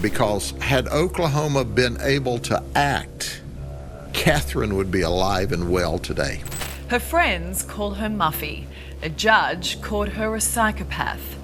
because had Oklahoma been able to act, Catherine would be alive and well today. Her friends call her Muffy. A judge called her a psychopath.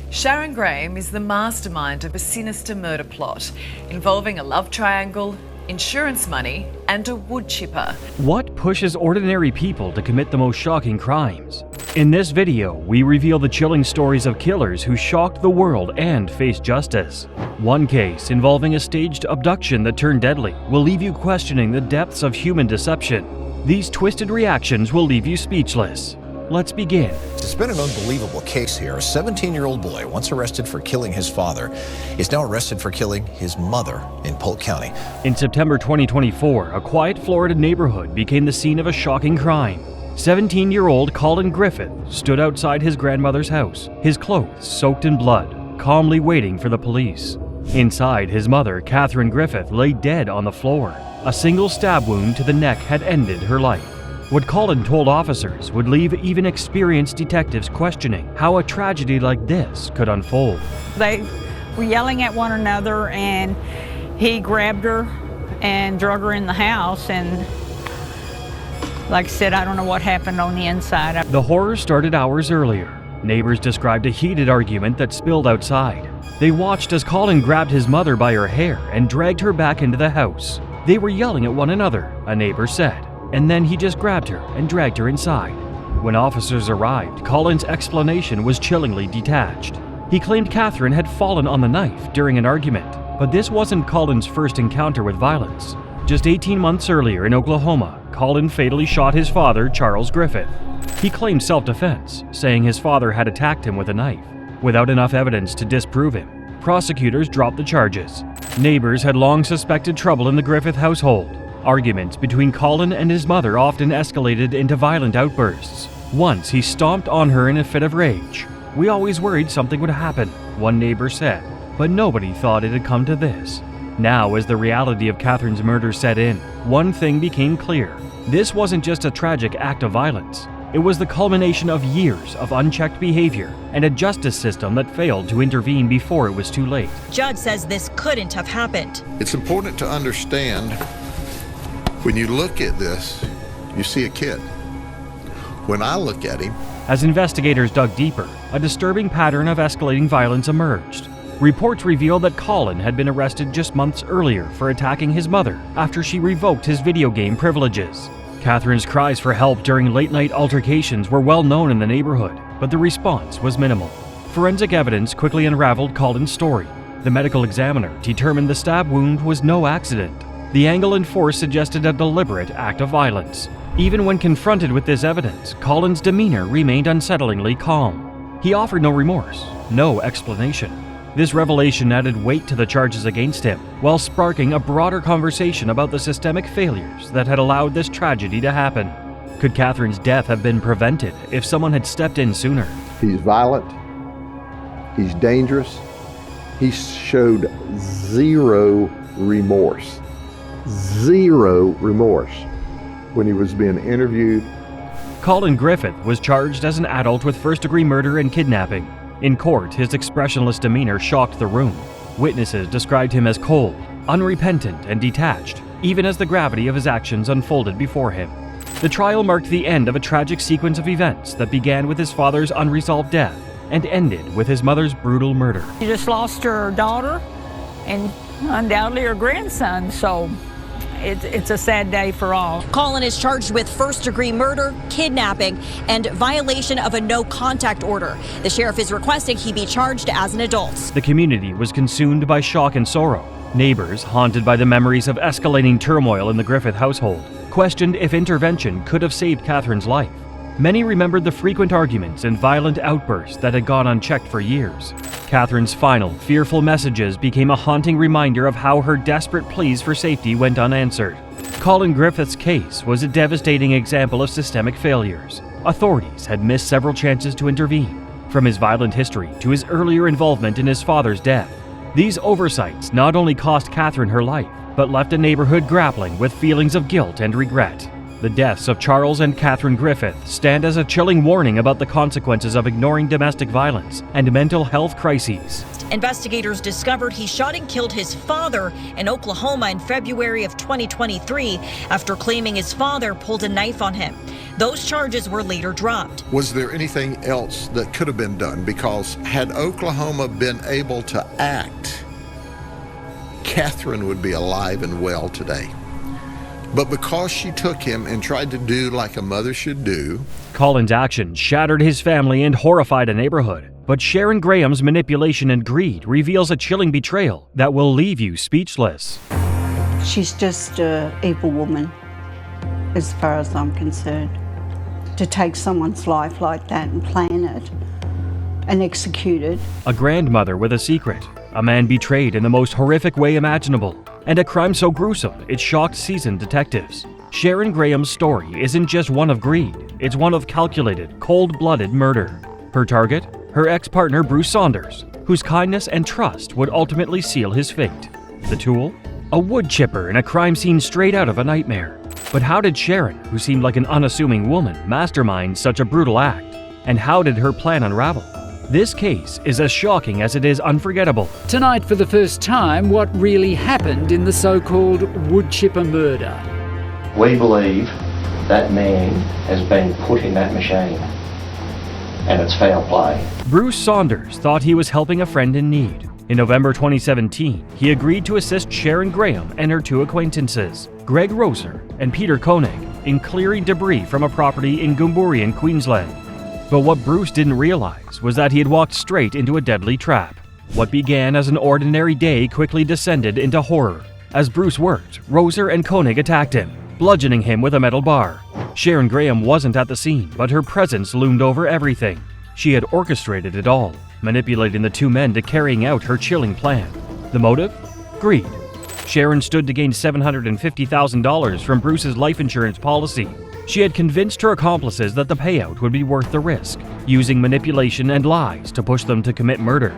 Sharon Graham is the mastermind of a sinister murder plot involving a love triangle, insurance money, and a wood chipper. What pushes ordinary people to commit the most shocking crimes? In this video, we reveal the chilling stories of killers who shocked the world and faced justice. One case involving a staged abduction that turned deadly will leave you questioning the depths of human deception. These twisted reactions will leave you speechless. Let's begin. It's been an unbelievable case here. A 17-year-old boy, once arrested for killing his father, is now arrested for killing his mother in Polk County. In September 2024, a quiet Florida neighborhood became the scene of a shocking crime. 17-year-old Colin Griffith stood outside his grandmother's house, his clothes soaked in blood, calmly waiting for the police. Inside, his mother, Catherine Griffith, lay dead on the floor. A single stab wound to the neck had ended her life. What Colin told officers would leave even experienced detectives questioning how a tragedy like this could unfold. They were yelling at one another, and he grabbed her and drug her in the house, and like I said, I don't know what happened on the inside. The horror started hours earlier. Neighbors described a heated argument that spilled outside. They watched as Colin grabbed his mother by her hair and dragged her back into the house. They were yelling at one another, a neighbor said, and then he just grabbed her and dragged her inside. When officers arrived, Colin's explanation was chillingly detached. He claimed Catherine had fallen on the knife during an argument, but this wasn't Colin's first encounter with violence. Just 18 months earlier in Oklahoma, Colin fatally shot his father, Charles Griffith. He claimed self-defense, saying his father had attacked him with a knife. Without enough evidence to disprove him, prosecutors dropped the charges. Neighbors had long suspected trouble in the Griffith household. Arguments between Colin and his mother often escalated into violent outbursts. Once he stomped on her in a fit of rage. "We always worried something would happen," one neighbor said, but nobody thought it had come to this. Now, as the reality of Catherine's murder set in, one thing became clear. This wasn't just a tragic act of violence. It was the culmination of years of unchecked behavior and a justice system that failed to intervene before it was too late. Judge says this couldn't have happened. It's important to understand, when you look at this, you see a kid. When I look at him, as investigators dug deeper, a disturbing pattern of escalating violence emerged. Reports revealed that Colin had been arrested just months earlier for attacking his mother after she revoked his video game privileges. Catherine's cries for help during late-night altercations were well known in the neighborhood, but the response was minimal. Forensic evidence quickly unraveled Colin's story. The medical examiner determined the stab wound was no accident. The angle and force suggested a deliberate act of violence. Even when confronted with this evidence, Colin's demeanor remained unsettlingly calm. He offered no remorse, no explanation. This revelation added weight to the charges against him, while sparking a broader conversation about the systemic failures that had allowed this tragedy to happen. Could Catherine's death have been prevented if someone had stepped in sooner? He's violent. He's dangerous. He showed zero remorse. Zero remorse when he was being interviewed. Colin Griffith was charged as an adult with first-degree murder and kidnapping. In court, his expressionless demeanor shocked the room. Witnesses described him as cold, unrepentant, and detached, even as the gravity of his actions unfolded before him. The trial marked the end of a tragic sequence of events that began with his father's unresolved death and ended with his mother's brutal murder. She just lost her daughter and undoubtedly her grandson, so it's a sad day for all. Colin is charged with first-degree murder, kidnapping, and violation of a no-contact order. The sheriff is requesting he be charged as an adult. The community was consumed by shock and sorrow. Neighbors, haunted by the memories of escalating turmoil in the Griffith household, questioned if intervention could have saved Catherine's life. Many remembered the frequent arguments and violent outbursts that had gone unchecked for years. Catherine's final, fearful messages became a haunting reminder of how her desperate pleas for safety went unanswered. Colin Griffith's case was a devastating example of systemic failures. Authorities had missed several chances to intervene, from his violent history to his earlier involvement in his father's death. These oversights not only cost Catherine her life, but left a neighborhood grappling with feelings of guilt and regret. The deaths of Charles and Catherine Griffith stand as a chilling warning about the consequences of ignoring domestic violence and mental health crises. Investigators discovered he shot and killed his father in Oklahoma in February of 2023 after claiming his father pulled a knife on him. Those charges were later dropped. Was there anything else that could have been done? Because had Oklahoma been able to act, Catherine would be alive and well today. But because she took him and tried to do like a mother should do. Colin's actions shattered his family and horrified a neighborhood. But Sharon Graham's manipulation and greed reveals a chilling betrayal that will leave you speechless. She's just an evil woman, as far as I'm concerned. To take someone's life like that and plan it and execute it. A grandmother with a secret, a man betrayed in the most horrific way imaginable, and a crime so gruesome it shocked seasoned detectives. Sharon Graham's story isn't just one of greed, it's one of calculated, cold-blooded murder. Her target? Her ex-partner Bruce Saunders, whose kindness and trust would ultimately seal his fate. The tool? A wood chipper in a crime scene straight out of a nightmare. But how did Sharon, who seemed like an unassuming woman, mastermind such a brutal act? And how did her plan unravel? This case is as shocking as it is unforgettable. Tonight, for the first time, what really happened in the so-called wood chipper murder. We believe that man has been put in that machine, and it's foul play. Bruce Saunders thought he was helping a friend in need. In November 2017, he agreed to assist Sharon Graham and her two acquaintances, Greg Roser and Peter Koenig, in clearing debris from a property in Goomboorian, Queensland. But what Bruce didn't realize was that he had walked straight into a deadly trap. What began as an ordinary day quickly descended into horror. As Bruce worked, Roser and Koenig attacked him, bludgeoning him with a metal bar. Sharon Graham wasn't at the scene, but her presence loomed over everything. She had orchestrated it all, manipulating the two men to carrying out her chilling plan. The motive? Greed. Sharon stood to gain $750,000 from Bruce's life insurance policy. She had convinced her accomplices that the payout would be worth the risk, using manipulation and lies to push them to commit murder.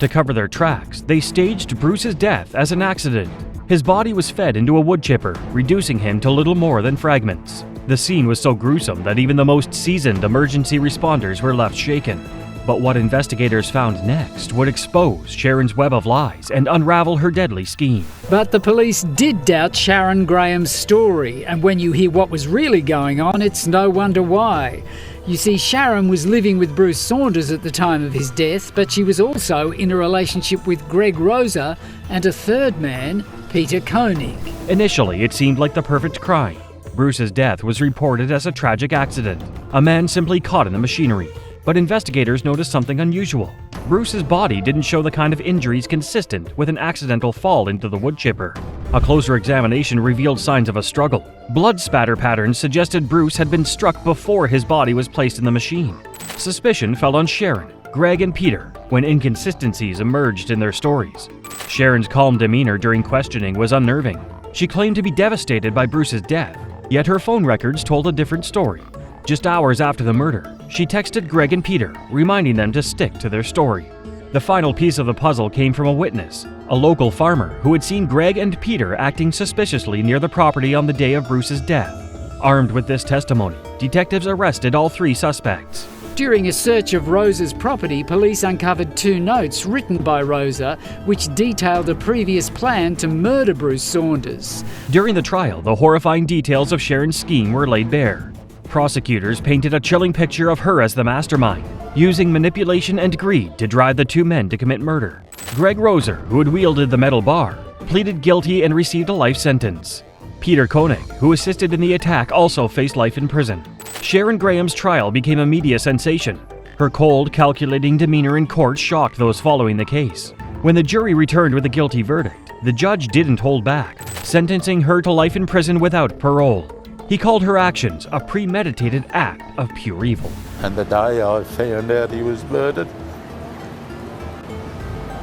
To cover their tracks, they staged Bruce's death as an accident. His body was fed into a wood chipper, reducing him to little more than fragments. The scene was so gruesome that even the most seasoned emergency responders were left shaken. But what investigators found next would expose Sharon's web of lies and unravel her deadly scheme. But the police did doubt Sharon Graham's story, and when you hear what was really going on, it's no wonder why. You see, Sharon was living with Bruce Saunders at the time of his death, but she was also in a relationship with Greg Roser and a third man, Peter Koenig. Initially, it seemed like the perfect crime. Bruce's death was reported as a tragic accident, a man simply caught in the machinery. But investigators noticed something unusual. Bruce's body didn't show the kind of injuries consistent with an accidental fall into the wood chipper. A closer examination revealed signs of a struggle. Blood spatter patterns suggested Bruce had been struck before his body was placed in the machine. Suspicion fell on Sharon, Greg, and Peter when inconsistencies emerged in their stories. Sharon's calm demeanor during questioning was unnerving. She claimed to be devastated by Bruce's death, yet her phone records told a different story. Just hours after the murder, she texted Greg and Peter, reminding them to stick to their story. The final piece of the puzzle came from a witness, a local farmer who had seen Greg and Peter acting suspiciously near the property on the day of Bruce's death. Armed with this testimony, detectives arrested all three suspects. During a search of Roser's property, police uncovered 2 notes written by Roser, which detailed a previous plan to murder Bruce Saunders. During the trial, the horrifying details of Sharon's scheme were laid bare. Prosecutors painted a chilling picture of her as the mastermind, using manipulation and greed to drive the two men to commit murder. Greg Roser, who had wielded the metal bar, pleaded guilty and received a life sentence. Peter Koenig, who assisted in the attack, also faced life in prison. Sharon Graham's trial became a media sensation. Her cold, calculating demeanor in court shocked those following the case. When the jury returned with a guilty verdict, the judge didn't hold back, sentencing her to life in prison without parole. He called her actions a premeditated act of pure evil. And the day I found out he was murdered,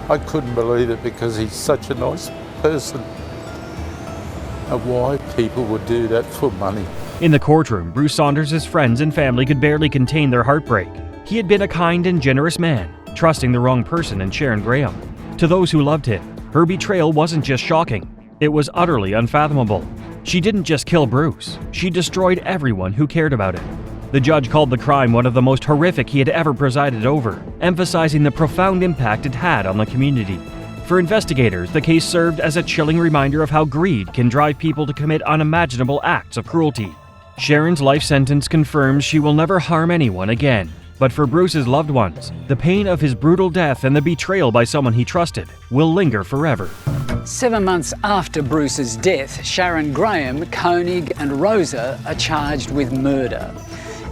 I couldn't believe it because he's such a nice person. And why people would do that for money. In the courtroom, Bruce Saunders' friends and family could barely contain their heartbreak. He had been a kind and generous man, trusting the wrong person in Sharon Graham. To those who loved him, her betrayal wasn't just shocking, it was utterly unfathomable. She didn't just kill Bruce, she destroyed everyone who cared about it. The judge called the crime one of the most horrific he had ever presided over, emphasizing the profound impact it had on the community. For investigators, the case served as a chilling reminder of how greed can drive people to commit unimaginable acts of cruelty. Sharon's life sentence confirms she will never harm anyone again. But for Bruce's loved ones, the pain of his brutal death and the betrayal by someone he trusted will linger forever. 7 months after Bruce's death, Sharon Graham, Koenig and Rosa are charged with murder.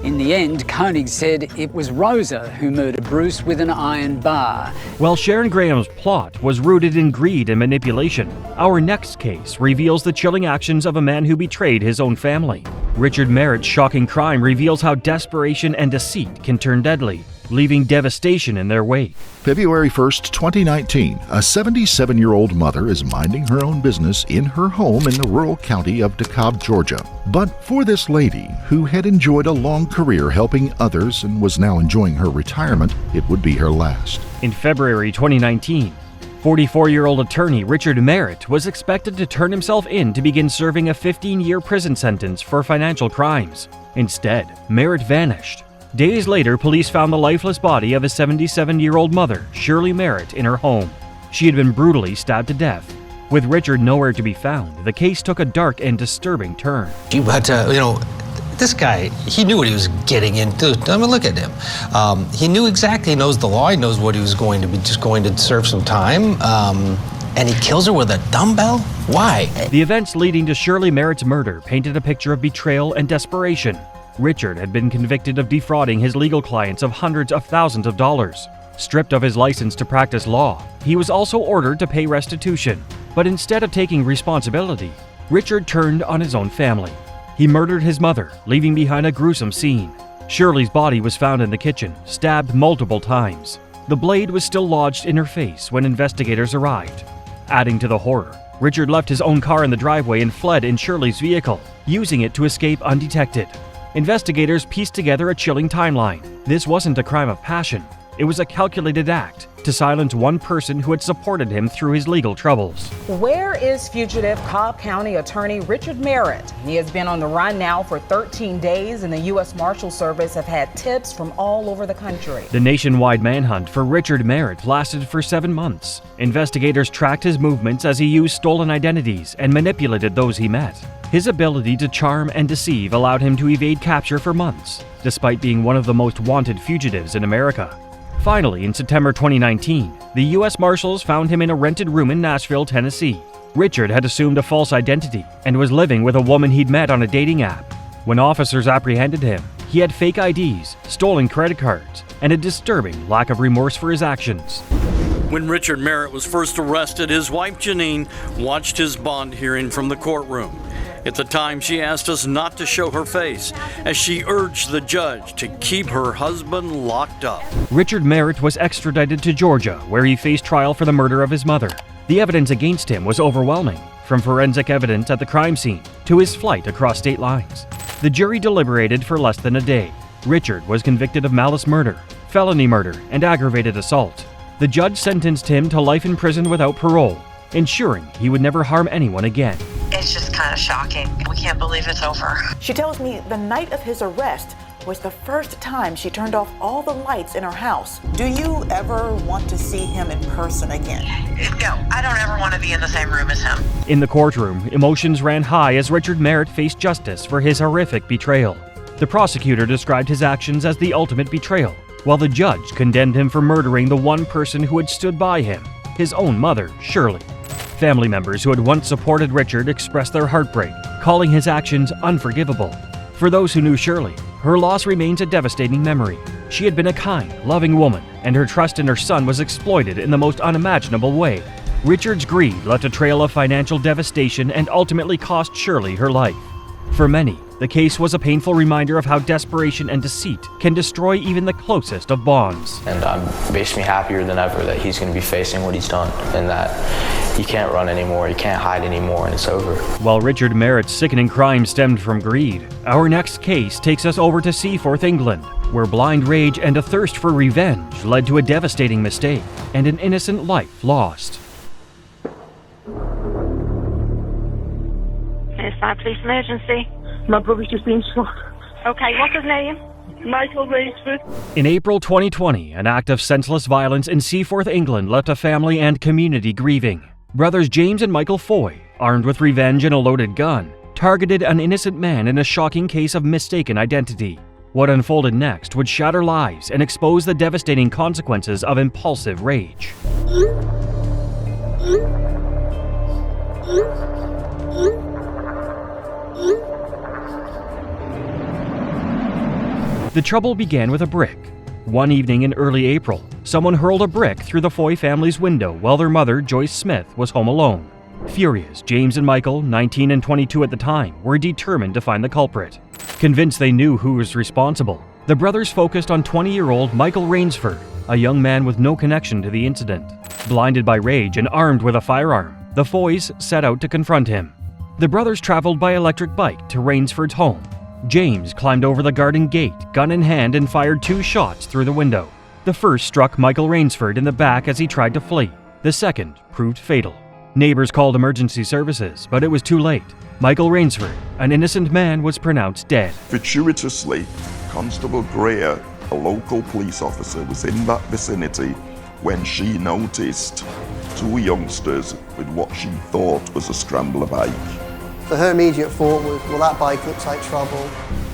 In the end, Koenig said it was Rosa who murdered Bruce with an iron bar. While Sharon Graham's plot was rooted in greed and manipulation, our next case reveals the chilling actions of a man who betrayed his own family. Richard Merritt's shocking crime reveals how desperation and deceit can turn deadly, leaving devastation in their wake. February 1st, 2019, a 77-year-old mother is minding her own business in her home in the rural county of DeKalb, Georgia. But for this lady, who had enjoyed a long career helping others and was now enjoying her retirement, it would be her last. In February 2019, 44-year-old attorney Richard Merritt was expected to turn himself in to begin serving a 15-year prison sentence for financial crimes. Instead, Merritt vanished. Days later, police found the lifeless body of his 77-year-old mother, Shirley Merritt, in her home. She had been brutally stabbed to death. With Richard nowhere to be found, the case took a dark and disturbing turn. But, this guy, he knew what he was getting into. I mean, look at him. He knew exactly, he knows the law, he knows what he was going to be, just going to serve some time. And he kills her with a dumbbell? Why? The events leading to Shirley Merritt's murder painted a picture of betrayal and desperation. Richard had been convicted of defrauding his legal clients of hundreds of thousands of dollars. Stripped of his license to practice law, he was also ordered to pay restitution. But instead of taking responsibility, Richard turned on his own family. He murdered his mother, leaving behind a gruesome scene. Shirley's body was found in the kitchen, stabbed multiple times. The blade was still lodged in her face when investigators arrived. Adding to the horror, Richard left his own car in the driveway and fled in Shirley's vehicle, using it to escape undetected. Investigators pieced together a chilling timeline. This wasn't a crime of passion. It was a calculated act to silence one person who had supported him through his legal troubles. Where is fugitive Cobb County attorney Richard Merritt? He has been on the run now for 13 days, and the U.S. Marshal Service have had tips from all over the country. The nationwide manhunt for Richard Merritt lasted for 7 months. Investigators tracked his movements as he used stolen identities and manipulated those he met. His ability to charm and deceive allowed him to evade capture for months, despite being one of the most wanted fugitives in America. Finally, in September 2019, the U.S. Marshals found him in a rented room in Nashville, Tennessee. Richard had assumed a false identity and was living with a woman he'd met on a dating app. When officers apprehended him, he had fake IDs, stolen credit cards, and a disturbing lack of remorse for his actions. When Richard Merritt was first arrested, his wife Janine watched his bond hearing from the courtroom. At the time, she asked us not to show her face, as she urged the judge to keep her husband locked up. Richard Merritt was extradited to Georgia, where he faced trial for the murder of his mother. The evidence against him was overwhelming, from forensic evidence at the crime scene to his flight across state lines. The jury deliberated for less than a day. Richard was convicted of malice murder, felony murder, and aggravated assault. The judge sentenced him to life in prison without parole, ensuring he would never harm anyone again. It's just kind of shocking. We can't believe it's over. She tells me the night of his arrest was the first time she turned off all the lights in her house. Do you ever want to see him in person again? No, I don't ever want to be in the same room as him. In the courtroom, emotions ran high as Richard Merritt faced justice for his horrific betrayal. The prosecutor described his actions as the ultimate betrayal, while the judge condemned him for murdering the one person who had stood by him, his own mother, Shirley. Family members who had once supported Richard expressed their heartbreak, calling his actions unforgivable. For those who knew Shirley, her loss remains a devastating memory. She had been a kind, loving woman, and her trust in her son was exploited in the most unimaginable way. Richard's greed left a trail of financial devastation and ultimately cost Shirley her life. For many, the case was a painful reminder of how desperation and deceit can destroy even the closest of bonds. And it makes me happier than ever that he's going to be facing what he's done and that he can't run anymore, he can't hide anymore, and it's over. While Richard Merritt's sickening crime stemmed from greed, our next case takes us over to Seaforth, England, where blind rage and a thirst for revenge led to a devastating mistake and an innocent life lost. Miss Defy Police Emergency. My brother's just been shot. Okay, what's his name? Michael Rainsford. In April 2020, an act of senseless violence in Seaforth, England left a family and community grieving. Brothers James and Michael Foy, armed with revenge and a loaded gun, targeted an innocent man in a shocking case of mistaken identity. What unfolded next would shatter lives and expose the devastating consequences of impulsive rage. The trouble began with a brick. One evening in early April, someone hurled a brick through the Foy family's window while their mother, Joyce Smith, was home alone. Furious, James and Michael, 19 and 22 at the time, were determined to find the culprit. Convinced they knew who was responsible, the brothers focused on 20-year-old Michael Rainsford, a young man with no connection to the incident. Blinded by rage and armed with a firearm, the Foys set out to confront him. The brothers traveled by electric bike to Rainsford's home. James climbed over the garden gate, gun in hand, and fired 2 shots through the window. The first struck Michael Rainsford in the back as he tried to flee. The second proved fatal. Neighbors called emergency services, but it was too late. Michael Rainsford, an innocent man, was pronounced dead. Fortuitously, Constable Greer, a local police officer, was in that vicinity when she noticed 2 youngsters with what she thought was a scrambler bike. So her immediate thought was, well, that bike looks like trouble.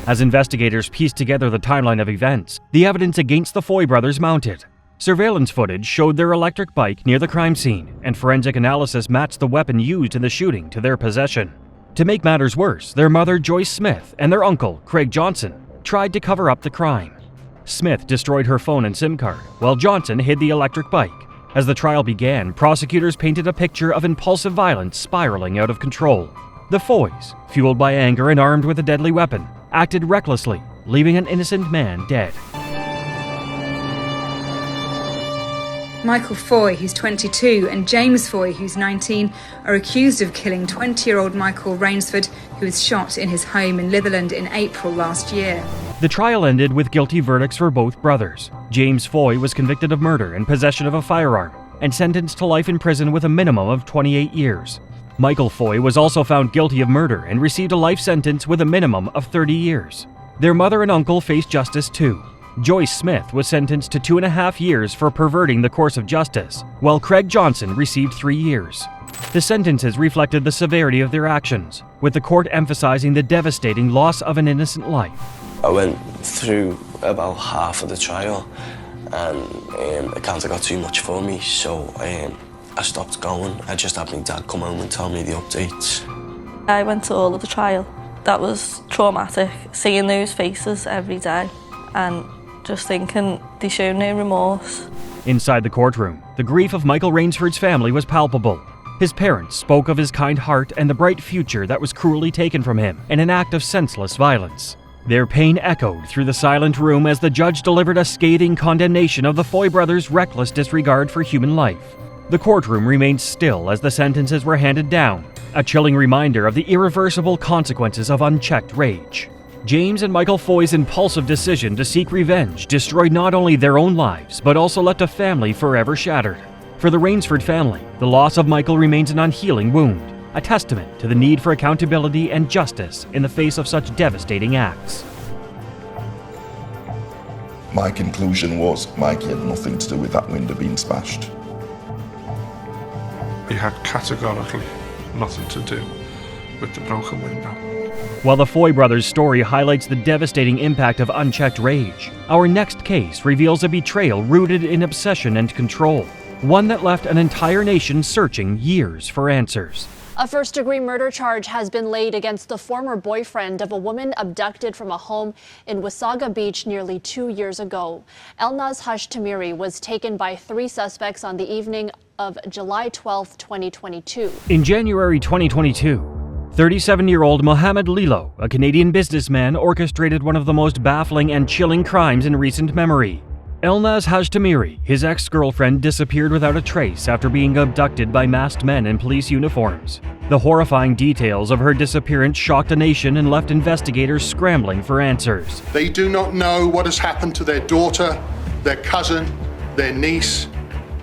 As investigators pieced together the timeline of events, the evidence against the Foy brothers mounted. Surveillance footage showed their electric bike near the crime scene, and forensic analysis matched the weapon used in the shooting to their possession. To make matters worse, their mother, Joyce Smith, and their uncle, Craig Johnson, tried to cover up the crime. Smith destroyed her phone and SIM card, while Johnson hid the electric bike. As the trial began, prosecutors painted a picture of impulsive violence spiraling out of control. The Foys, fueled by anger and armed with a deadly weapon, acted recklessly, leaving an innocent man dead. Michael Foy, who's 22, and James Foy, who's 19, are accused of killing 20-year-old Michael Rainsford, who was shot in his home in Litherland in April last year. The trial ended with guilty verdicts for both brothers. James Foy was convicted of murder and possession of a firearm, and sentenced to life in prison with a minimum of 28 years. Michael Foy was also found guilty of murder and received a life sentence with a minimum of 30 years. Their mother and uncle faced justice too. Joyce Smith was sentenced to 2.5 years for perverting the course of justice, while Craig Johnson received 3 years. The sentences reflected the severity of their actions, with the court emphasizing the devastating loss of an innocent life. I went through about half of the trial, and it kind of got too much for me, so I stopped going. I just had my dad come home and tell me the updates. I went to all of the trial. That was traumatic, seeing those faces every day and just thinking they show no remorse. Inside the courtroom, the grief of Michael Rainsford's family was palpable. His parents spoke of his kind heart and the bright future that was cruelly taken from him in an act of senseless violence. Their pain echoed through the silent room as the judge delivered a scathing condemnation of the Foy brothers' reckless disregard for human life. The courtroom remained still as the sentences were handed down, a chilling reminder of the irreversible consequences of unchecked rage. James and Michael Foy's impulsive decision to seek revenge destroyed not only their own lives, but also left a family forever shattered. For the Rainsford family, the loss of Michael remains an unhealing wound, a testament to the need for accountability and justice in the face of such devastating acts. My conclusion was Mikey had nothing to do with that window being smashed. He had categorically nothing to do with the broken window. While the Foy brothers' story highlights the devastating impact of unchecked rage, our next case reveals a betrayal rooted in obsession and control, one that left an entire nation searching years for answers. A first-degree murder charge has been laid against the former boyfriend of a woman abducted from a home in Wasaga Beach nearly 2 years ago. Elnaz Hashtamiri was taken by 3 suspects on the evening of July 12, 2022. In January 2022, 37-year-old Mohammed Lilo, a Canadian businessman, orchestrated one of the most baffling and chilling crimes in recent memory. Elnaz Hashtamiri, his ex-girlfriend, disappeared without a trace after being abducted by masked men in police uniforms. The horrifying details of her disappearance shocked a nation and left investigators scrambling for answers. They do not know what has happened to their daughter, their cousin, their niece,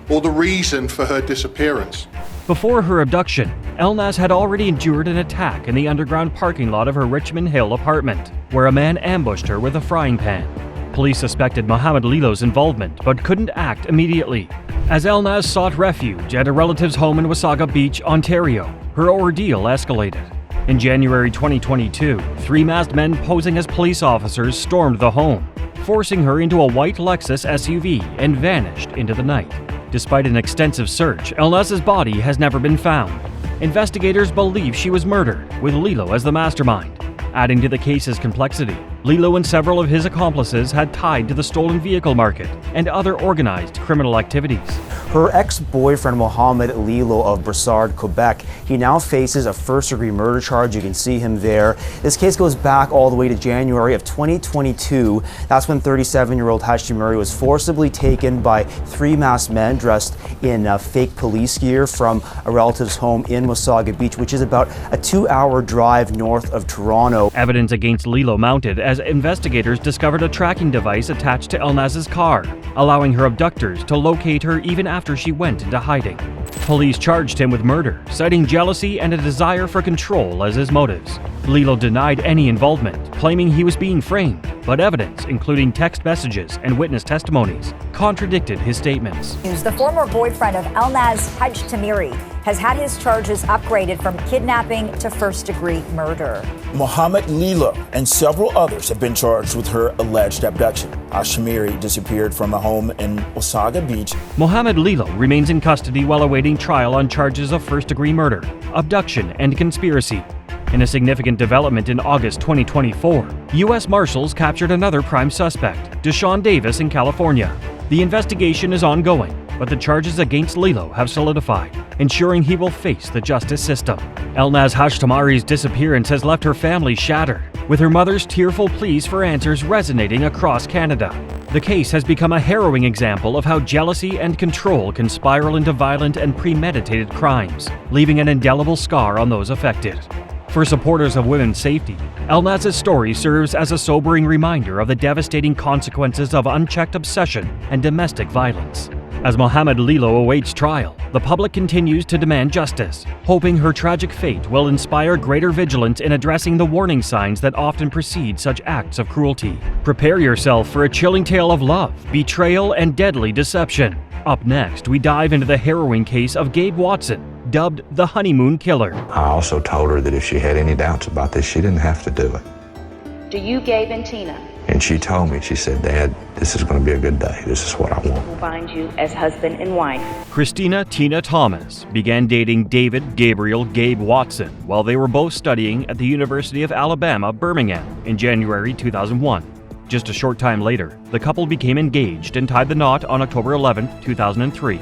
or the reason for her disappearance. Before her abduction, Elnaz had already endured an attack in the underground parking lot of her Richmond Hill apartment, where a man ambushed her with a frying pan. Police suspected Mohamed Lilo's involvement, but couldn't act immediately. As Elnaz sought refuge at a relative's home in Wasaga Beach, Ontario, her ordeal escalated. In January 2022, 3 masked men posing as police officers stormed the home, forcing her into a white Lexus SUV and vanished into the night. Despite an extensive search, Elnaz's body has never been found. Investigators believe she was murdered, with Lilo as the mastermind. Adding to the case's complexity, Lilo and several of his accomplices had tied to the stolen vehicle market and other organized criminal activities. Her ex-boyfriend, Mohamed Lilo of Brossard, Quebec, he now faces a first-degree murder charge. You can see him there. This case goes back all the way to January of 2022. That's when 37-year-old Hashimuri was forcibly taken by 3 masked men dressed in fake police gear from a relative's home in Wasaga Beach, which is about a 2-hour drive north of Toronto. Evidence against Lilo mounted as investigators discovered a tracking device attached to Elnaz's car, allowing her abductors to locate her even after she went into hiding. Police charged him with murder, citing jealousy and a desire for control as his motives. Lilo denied any involvement, claiming he was being framed, but evidence, including text messages and witness testimonies, contradicted his statements. The former boyfriend of Elnaz Hajtamiri has had his charges upgraded from kidnapping to first-degree murder. Mohamed Lilo and several others have been charged with her alleged abduction. Hashimiri disappeared from a home in Wasaga Beach. Mohamed Lilo remains in custody while awaiting trial on charges of first-degree murder, abduction, and conspiracy. In a significant development in August 2024, U.S. Marshals captured another prime suspect, Deshaun Davis in California. The investigation is ongoing, but the charges against Lilo have solidified, ensuring he will face the justice system. Elnaz Hashtamari's disappearance has left her family shattered, with her mother's tearful pleas for answers resonating across Canada. The case has become a harrowing example of how jealousy and control can spiral into violent and premeditated crimes, leaving an indelible scar on those affected. For supporters of women's safety, Elnaz's story serves as a sobering reminder of the devastating consequences of unchecked obsession and domestic violence. As Mohamed Lilo awaits trial, the public continues to demand justice, hoping her tragic fate will inspire greater vigilance in addressing the warning signs that often precede such acts of cruelty. Prepare yourself for a chilling tale of love, betrayal, and deadly deception. Up next, we dive into the harrowing case of Gabe Watson, dubbed the Honeymoon Killer. I also told her that if she had any doubts about this, she didn't have to do it. Do you, Gabe and Tina? And she told me, she said, Dad, this is going to be a good day. This is what I want. We'll find you as husband and wife. Christina Tina Thomas began dating David Gabriel Gabe Watson while they were both studying at the University of Alabama, Birmingham in January 2001. Just a short time later, the couple became engaged and tied the knot on October 11, 2003.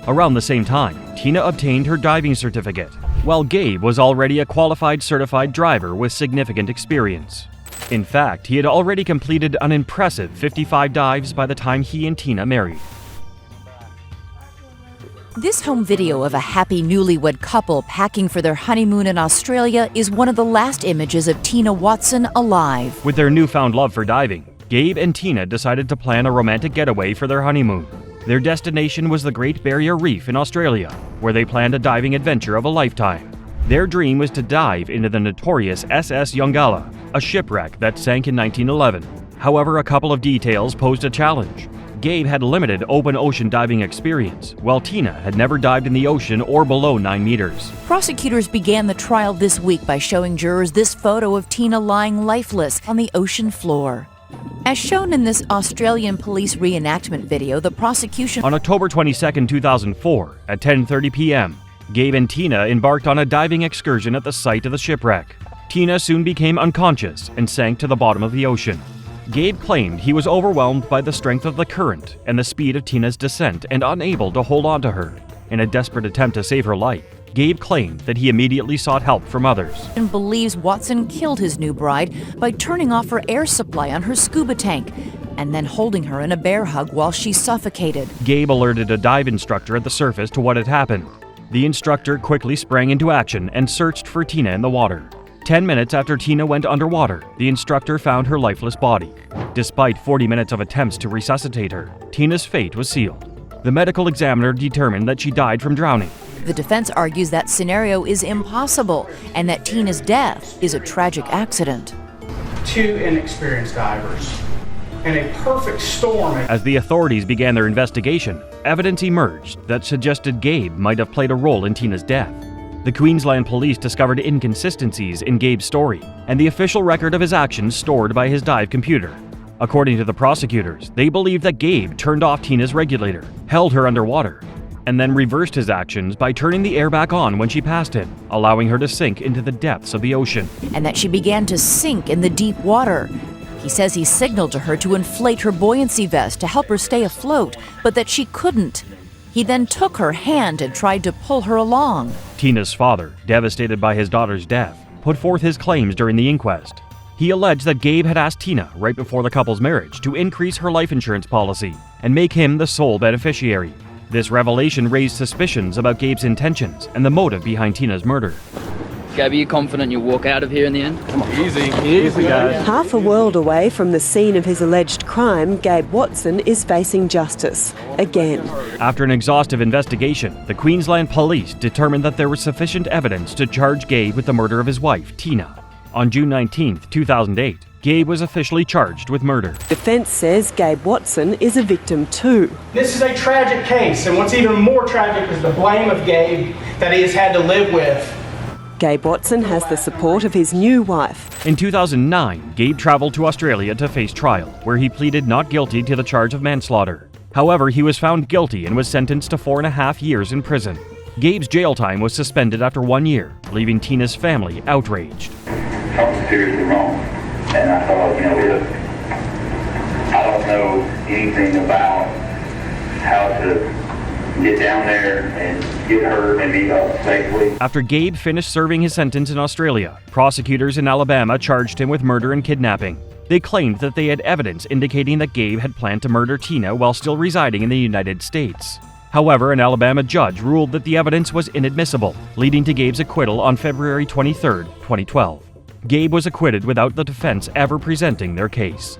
Around the same time, Tina obtained her diving certificate, while Gabe was already a qualified certified driver with significant experience. In fact, he had already completed an impressive 55 dives by the time he and Tina married. This home video of a happy newlywed couple packing for their honeymoon in Australia is one of the last images of Tina Watson alive. With their newfound love for diving, Gabe and Tina decided to plan a romantic getaway for their honeymoon. Their destination was the Great Barrier Reef in Australia, where they planned a diving adventure of a lifetime. Their dream was to dive into the notorious SS Yongala, a shipwreck that sank in 1911. However, a couple of details posed a challenge. Gabe had limited open ocean diving experience, while Tina had never dived in the ocean or below 9 meters. Prosecutors began the trial this week by showing jurors this photo of Tina lying lifeless on the ocean floor. As shown in this Australian police reenactment video, the prosecution... On October 22, 2004, at 10:30 p.m., Gabe and Tina embarked on a diving excursion at the site of the shipwreck. Tina soon became unconscious and sank to the bottom of the ocean. Gabe claimed he was overwhelmed by the strength of the current and the speed of Tina's descent and unable to hold on to her. In a desperate attempt to save her life, Gabe claimed that he immediately sought help from others. And believes Watson killed his new bride by turning off her air supply on her scuba tank and then holding her in a bear hug while she suffocated. Gabe alerted a dive instructor at the surface to what had happened. The instructor quickly sprang into action and searched for Tina in the water. 10 minutes after Tina went underwater, the instructor found her lifeless body. Despite 40 minutes of attempts to resuscitate her, Tina's fate was sealed. The medical examiner determined that she died from drowning, The defense argues that scenario is impossible and that Tina's death is a tragic accident. Two inexperienced divers and a perfect storm. As the authorities began their investigation, evidence emerged that suggested Gabe might have played a role in Tina's death. The Queensland police discovered inconsistencies in Gabe's story and the official record of his actions stored by his dive computer. According to the prosecutors, they believed that Gabe turned off Tina's regulator, held her underwater, and then reversed his actions by turning the air back on when she passed him, allowing her to sink into the depths of the ocean. And that she began to sink in the deep water. He says he signaled to her to inflate her buoyancy vest to help her stay afloat, but that she couldn't. He then took her hand and tried to pull her along. Tina's father, devastated by his daughter's death, put forth his claims during the inquest. He alleged that Gabe had asked Tina right before the couple's marriage to increase her life insurance policy and make him the sole beneficiary. This revelation raised suspicions about Gabe's intentions and the motive behind Tina's murder. Gabe, are you confident you'll walk out of here in the end? Come on. Easy, guys. Half a world away from the scene of his alleged crime, Gabe Watson is facing justice again. After an exhaustive investigation, the Queensland police determined that there was sufficient evidence to charge Gabe with the murder of his wife, Tina. On June 19, 2008, Gabe was officially charged with murder. Defense says Gabe Watson is a victim too. This is a tragic case, and what's even more tragic is the blame of Gabe that he has had to live with. Gabe Watson has the support of his new wife. In 2009, Gabe traveled to Australia to face trial, where he pleaded not guilty to the charge of manslaughter. However, he was found guilty and was sentenced to 4.5 years in prison. Gabe's jail time was suspended after 1 year, leaving Tina's family outraged. Something seriously wrong, and I thought, I don't know anything about how to get down there and get her and me up safely. After Gabe finished serving his sentence in Australia, prosecutors in Alabama charged him with murder and kidnapping. They claimed that they had evidence indicating that Gabe had planned to murder Tina while still residing in the United States. However, an Alabama judge ruled that the evidence was inadmissible, leading to Gabe's acquittal on February 23, 2012. Gabe was acquitted without the defense ever presenting their case.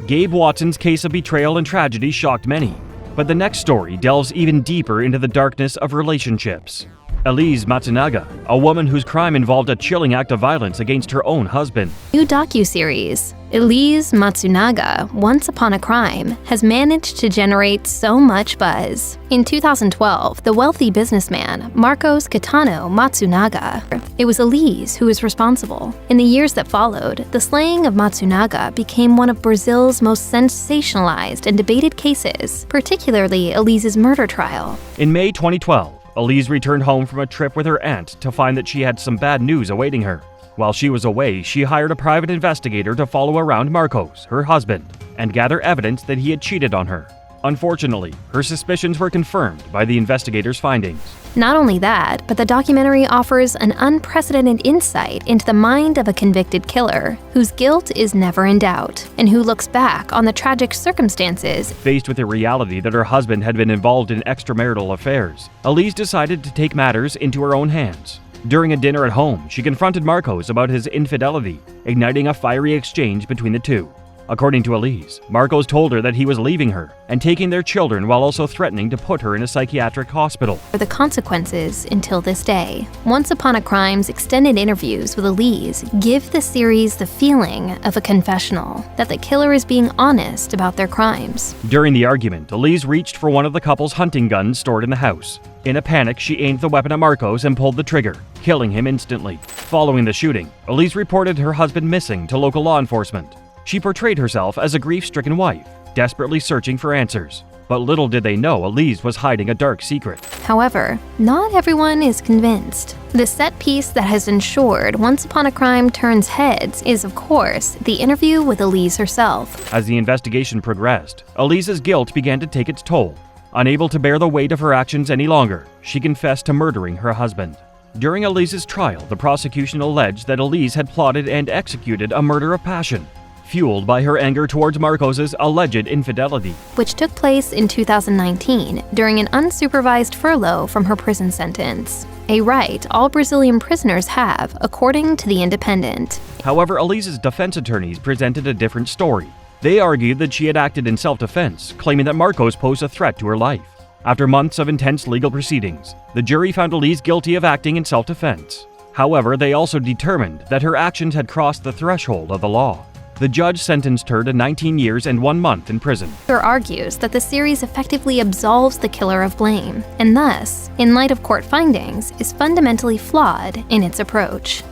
Gabe Watson's case of betrayal and tragedy shocked many, but the next story delves even deeper into the darkness of relationships. Elise Matsunaga, a woman whose crime involved a chilling act of violence against her own husband. New docuseries, Elise Matsunaga, Once Upon a Crime, has managed to generate so much buzz. In 2012, the wealthy businessman Marcos Caetano Matsunaga, it was Elise who was responsible. In the years that followed, the slaying of Matsunaga became one of Brazil's most sensationalized and debated cases, particularly Elise's murder trial. In May 2012, Elise returned home from a trip with her aunt to find that she had some bad news awaiting her. While she was away, she hired a private investigator to follow around Marcos, her husband, and gather evidence that he had cheated on her. Unfortunately, her suspicions were confirmed by the investigator's findings. Not only that, but the documentary offers an unprecedented insight into the mind of a convicted killer whose guilt is never in doubt and who looks back on the tragic circumstances. Faced with the reality that her husband had been involved in extramarital affairs, Elise decided to take matters into her own hands. During a dinner at home, she confronted Marcos about his infidelity, igniting a fiery exchange between the two. According to Elise, Marcos told her that he was leaving her and taking their children while also threatening to put her in a psychiatric hospital. For the consequences until this day. Once Upon a Crime's extended interviews with Elise give the series the feeling of a confessional, that the killer is being honest about their crimes. During the argument, Elise reached for one of the couple's hunting guns stored in the house. In a panic, she aimed the weapon at Marcos and pulled the trigger, killing him instantly. Following the shooting, Elise reported her husband missing to local law enforcement. She portrayed herself as a grief-stricken wife, desperately searching for answers. But little did they know Elise was hiding a dark secret. However, not everyone is convinced. The set piece that has ensured Once Upon a Crime turns heads is, of course, the interview with Elise herself. As the investigation progressed, Elise's guilt began to take its toll. Unable to bear the weight of her actions any longer, she confessed to murdering her husband. During Elise's trial, the prosecution alleged that Elise had plotted and executed a murder of passion, fueled by her anger towards Marcos's alleged infidelity, which took place in 2019 during an unsupervised furlough from her prison sentence, a right all Brazilian prisoners have, according to The Independent. However, Elise's defense attorneys presented a different story. They argued that she had acted in self-defense, claiming that Marcos posed a threat to her life. After months of intense legal proceedings, the jury found Elise guilty of acting in self-defense. However, they also determined that her actions had crossed the threshold of the law. The judge sentenced her to 19 years and 1 month in prison. Argues that the series effectively absolves the killer of blame, and thus, in light of court findings, is fundamentally flawed in its approach.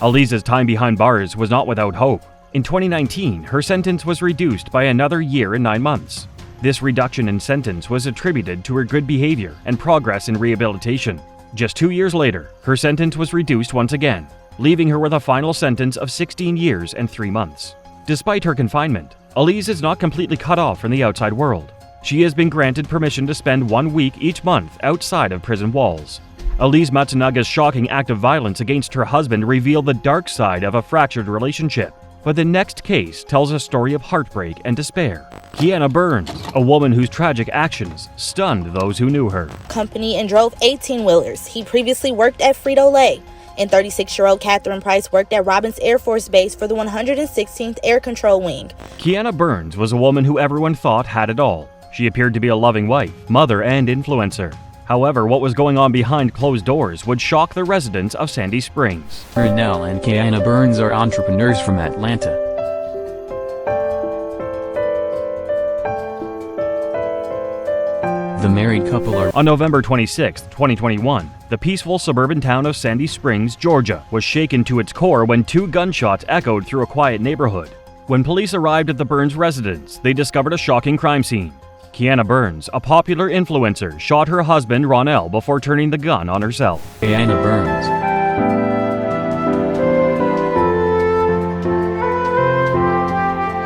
Elise's time behind bars was not without hope. In 2019, her sentence was reduced by another year and 9 months. This reduction in sentence was attributed to her good behavior and progress in rehabilitation. Just 2 years later, her sentence was reduced once again, leaving her with a final sentence of 16 years and 3 months. Despite her confinement, Elise is not completely cut off from the outside world. She has been granted permission to spend 1 week each month outside of prison walls. Elise Matsunaga's shocking act of violence against her husband revealed the dark side of a fractured relationship. But the next case tells a story of heartbreak and despair. Kiana Burns, a woman whose tragic actions stunned those who knew her. Company and drove 18-wheelers. He previously worked at Frito-Lay. And 36-year-old Catherine Price worked at Robins Air Force Base for the 116th Air Control Wing. Kiana Burns was a woman who everyone thought had it all. She appeared to be a loving wife, mother, and influencer. However, what was going on behind closed doors would shock the residents of Sandy Springs. Ernell and Kiana Burns are entrepreneurs from Atlanta. The married couple are... On November 26, 2021, the peaceful suburban town of Sandy Springs, Georgia, was shaken to its core when 2 gunshots echoed through a quiet neighborhood. When police arrived at the Burns residence, they discovered a shocking crime scene. Kiana Burns, a popular influencer, shot her husband Ronell before turning the gun on herself. Kiana Burns.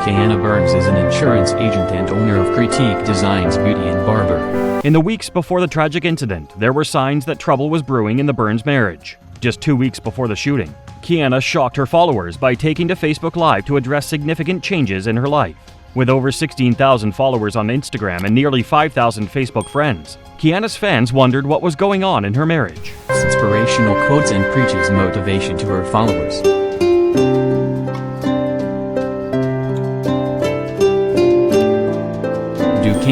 Kiana Burns is an insurance agent and owner of Critique Designs Beauty and Barber. In the weeks before the tragic incident, there were signs that trouble was brewing in the Burns marriage. Just 2 weeks before the shooting, Kiana shocked her followers by taking to Facebook Live to address significant changes in her life. With over 16,000 followers on Instagram and nearly 5,000 Facebook friends, Kiana's fans wondered what was going on in her marriage. Inspirational quotes and preaches motivation to her followers.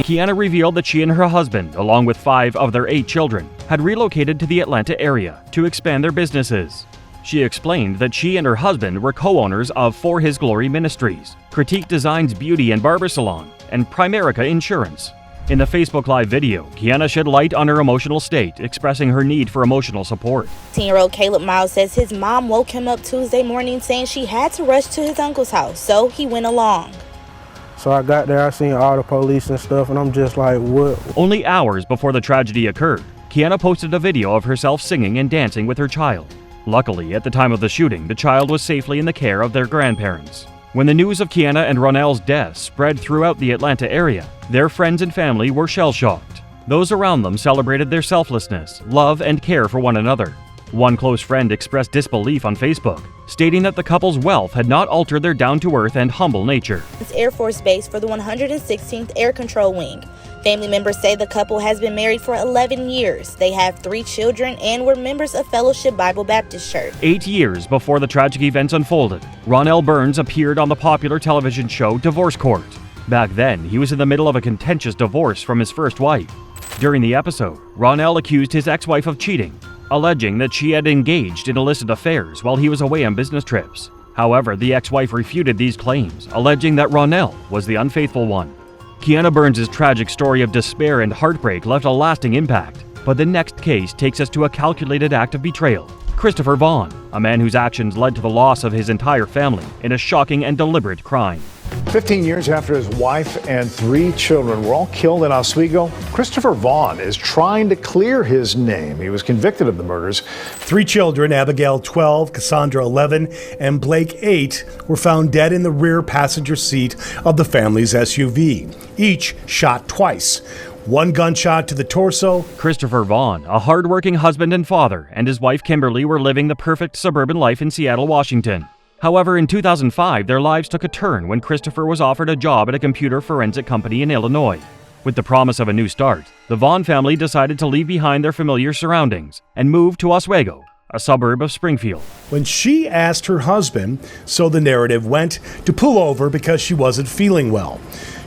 Kiana revealed that she and her husband, along with 5 of their 8 children, had relocated to the Atlanta area to expand their businesses. She explained that she and her husband were co-owners of For His Glory Ministries, Critique Designs Beauty and Barber Salon, and Primerica Insurance. In the Facebook Live video, Kiana shed light on her emotional state, expressing her need for emotional support. 10-year-old Caleb Miles says his mom woke him up Tuesday morning saying she had to rush to his uncle's house, so he went along. So I got there, I seen all the police and stuff, and I'm just like, what? Only hours before the tragedy occurred, Kiana posted a video of herself singing and dancing with her child. Luckily, at the time of the shooting, the child was safely in the care of their grandparents. When the news of Kiana and Ronell's deaths spread throughout the Atlanta area, their friends and family were shell-shocked. Those around them celebrated their selflessness, love, and care for one another. One close friend expressed disbelief on Facebook, stating that the couple's wealth had not altered their down-to-earth and humble nature. It's Air Force Base for the 116th Air Control Wing. Family members say the couple has been married for 11 years. They have 3 children and were members of Fellowship Bible Baptist Church. 8 years before the tragic events unfolded, Ronell Burns appeared on the popular television show Divorce Court. Back then, he was in the middle of a contentious divorce from his first wife. During the episode, Ronell accused his ex-wife of cheating, alleging that she had engaged in illicit affairs while he was away on business trips. However, the ex-wife refuted these claims, alleging that Ronell was the unfaithful one. Kiana Burns' tragic story of despair and heartbreak left a lasting impact, but the next case takes us to a calculated act of betrayal. Christopher Vaugh, a man whose actions led to the loss of his entire family in a shocking and deliberate crime. 15 years after his wife and 3 children were all killed in Oswego, Christopher Vaugh is trying to clear his name. He was convicted of the murders. 3 children, Abigail 12, Cassandra 11, and Blake 8, were found dead in the rear passenger seat of the family's SUV, each shot twice. 1 gunshot to the torso. Christopher Vaugh, a hardworking husband and father, and his wife Kimberly were living the perfect suburban life in Seattle, Washington. However, in 2005, their lives took a turn when Christopher was offered a job at a computer forensic company in Illinois. With the promise of a new start, the Vaugh family decided to leave behind their familiar surroundings and move to Oswego, a suburb of Springfield. When she asked her husband, so the narrative went, to pull over because she wasn't feeling well.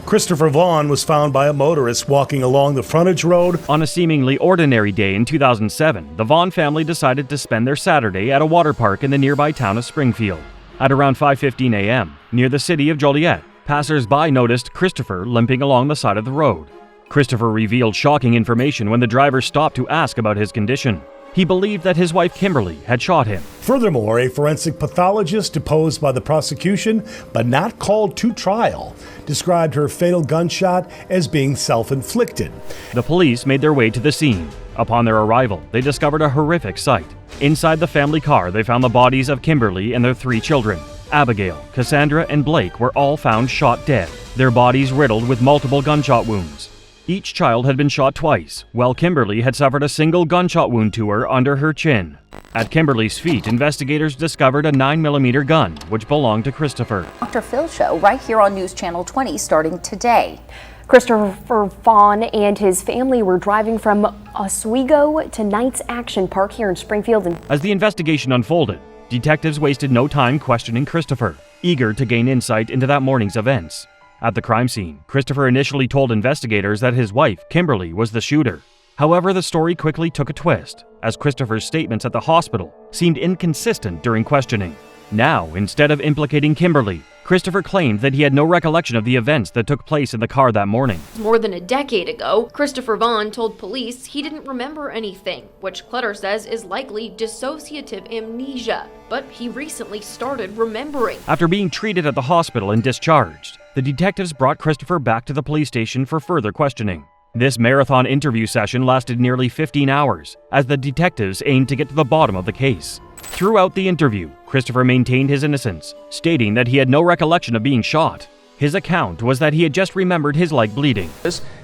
Christopher Vaughn was found by a motorist walking along the frontage road. On a seemingly ordinary day in 2007, the Vaughan family decided to spend their Saturday at a water park in the nearby town of Springfield. At around 5:15 a.m., near the city of Joliet, passers-by noticed Christopher limping along the side of the road. Christopher revealed shocking information when the driver stopped to ask about his condition. He believed that his wife Kimberly had shot him. Furthermore, a forensic pathologist deposed by the prosecution, but not called to trial, described her fatal gunshot as being self-inflicted. The police made their way to the scene. Upon their arrival, they discovered a horrific sight. Inside the family car, they found the bodies of Kimberly and their 3 children. Abigail, Cassandra, and Blake were all found shot dead, their bodies riddled with multiple gunshot wounds. Each child had been shot twice, while Kimberly had suffered a single gunshot wound to her under her chin. At Kimberly's feet, investigators discovered a 9mm gun, which belonged to Christopher. Dr. Phil Show, right here on News Channel 20, starting today. Christopher Vaughn and his family were driving from Oswego to Knights Action Park here in Springfield. As the investigation unfolded, detectives wasted no time questioning Christopher, eager to gain insight into that morning's events. At the crime scene, Christopher initially told investigators that his wife, Kimberly, was the shooter. However, the story quickly took a twist, as Christopher's statements at the hospital seemed inconsistent during questioning. Now, instead of implicating Kimberly, Christopher claimed that he had no recollection of the events that took place in the car that morning. More than a decade ago, Christopher Vaughn told police he didn't remember anything, which Clutter says is likely dissociative amnesia, but he recently started remembering. After being treated at the hospital and discharged, the detectives brought Christopher back to the police station for further questioning. This marathon interview session lasted nearly 15 hours, as the detectives aimed to get to the bottom of the case. Throughout the interview, Christopher maintained his innocence, stating that he had no recollection of being shot. His account was that he had just remembered his leg bleeding.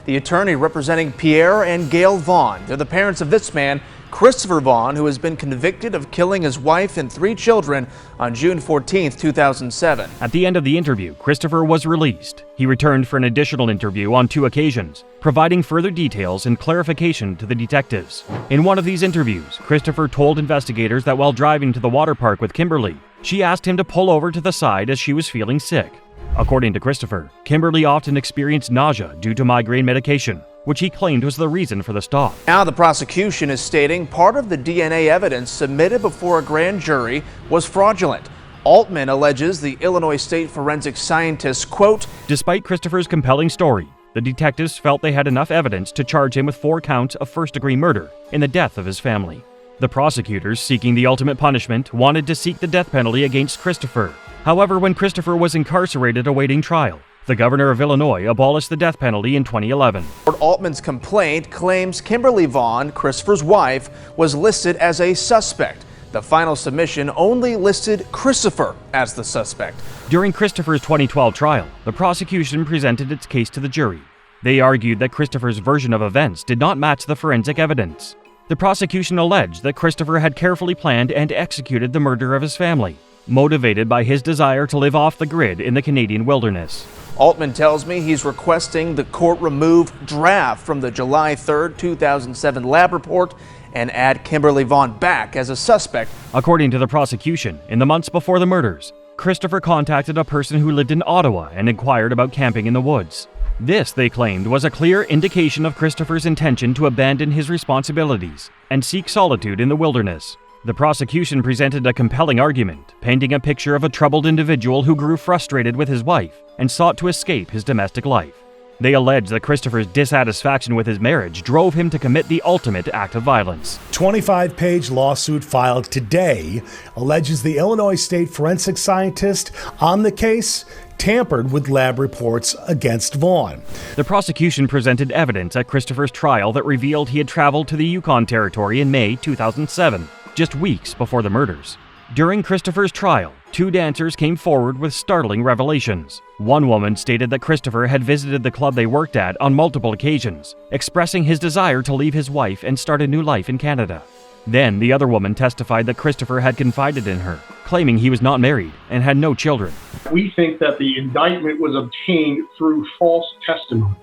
The attorney representing Pierre and Gail Vaughn. They're the parents of this man, Christopher Vaughn, who has been convicted of killing his wife and 3 children on June 14, 2007. At the end of the interview, Christopher was released. He returned for an additional interview on 2 occasions, providing further details and clarification to the detectives. In one of these interviews, Christopher told investigators that while driving to the water park with Kimberly, she asked him to pull over to the side as she was feeling sick. According to Christopher, Kimberly often experienced nausea due to migraine medication, which he claimed was the reason for the stop. Now the prosecution is stating part of the DNA evidence submitted before a grand jury was fraudulent. Altman alleges the Illinois State forensic scientists, quote, "Despite Christopher's compelling story, the detectives felt they had enough evidence to charge him with 4 counts of first-degree murder in the death of his family." The prosecutors, seeking the ultimate punishment, wanted to seek the death penalty against Christopher. However, when Christopher was incarcerated awaiting trial, the governor of Illinois abolished the death penalty in 2011. Altman's complaint claims Kimberly Vaughn, Christopher's wife, was listed as a suspect. The final submission only listed Christopher as the suspect. During Christopher's 2012 trial, the prosecution presented its case to the jury. They argued that Christopher's version of events did not match the forensic evidence. The prosecution alleged that Christopher had carefully planned and executed the murder of his family, motivated by his desire to live off the grid in the Canadian wilderness. Altman tells me he's requesting the court remove draft from the July 3, 2007 lab report and add Kimberly Vaughn back as a suspect. According to the prosecution, in the months before the murders, Christopher contacted a person who lived in Ottawa and inquired about camping in the woods. This, they claimed, was a clear indication of Christopher's intention to abandon his responsibilities and seek solitude in the wilderness. The prosecution presented a compelling argument, painting a picture of a troubled individual who grew frustrated with his wife and sought to escape his domestic life. They alleged that Christopher's dissatisfaction with his marriage drove him to commit the ultimate act of violence. 25-page lawsuit filed today alleges the Illinois State forensic scientist on the case tampered with lab reports against Vaughn. The prosecution presented evidence at Christopher's trial that revealed he had traveled to the Yukon Territory in May 2007, just weeks before the murders. During Christopher's trial, 2 dancers came forward with startling revelations. One woman stated that Christopher had visited the club they worked at on multiple occasions, expressing his desire to leave his wife and start a new life in Canada. Then the other woman testified that Christopher had confided in her, claiming he was not married and had no children. We think that the indictment was obtained through false testimony.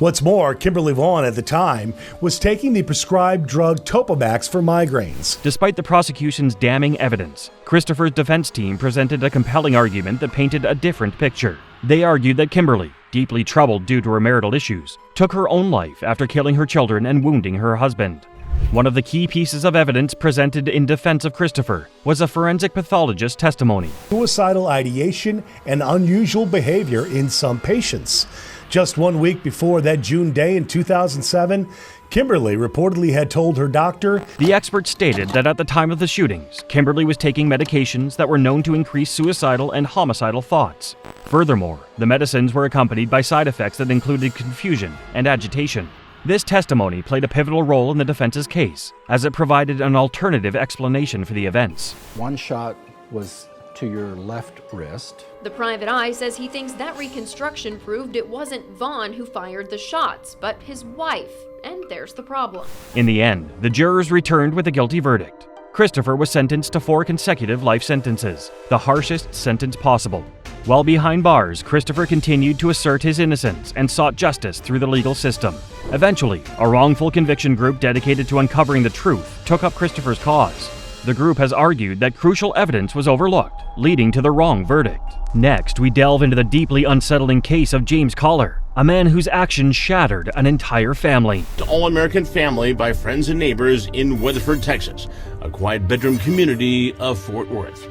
What's more, Kimberly Vaughn at the time was taking the prescribed drug Topamax for migraines. Despite the prosecution's damning evidence, Christopher's defense team presented a compelling argument that painted a different picture. They argued that Kimberly, deeply troubled due to her marital issues, took her own life after killing her children and wounding her husband. One of the key pieces of evidence presented in defense of Christopher was a forensic pathologist's testimony. Suicidal ideation and unusual behavior in some patients. Just 1 week before that June day in 2007, Kimberly reportedly had told her doctor. The expert stated that at the time of the shootings, Kimberly was taking medications that were known to increase suicidal and homicidal thoughts. Furthermore, the medicines were accompanied by side effects that included confusion and agitation. This testimony played a pivotal role in the defense's case, as it provided an alternative explanation for the events. One shot was to your left wrist. The private eye says he thinks that reconstruction proved it wasn't Vaugh who fired the shots, but his wife. And there's the problem. In the end, the jurors returned with a guilty verdict. Christopher was sentenced to 4 consecutive life sentences, the harshest sentence possible. While behind bars, Christopher continued to assert his innocence and sought justice through the legal system. Eventually, a wrongful conviction group dedicated to uncovering the truth took up Christopher's cause. The group has argued that crucial evidence was overlooked, leading to the wrong verdict. Next, we delve into the deeply unsettling case of James Kaylor, a man whose actions shattered an entire family. The all-American family by friends and neighbors in Weatherford, Texas, a quiet bedroom community of Fort Worth.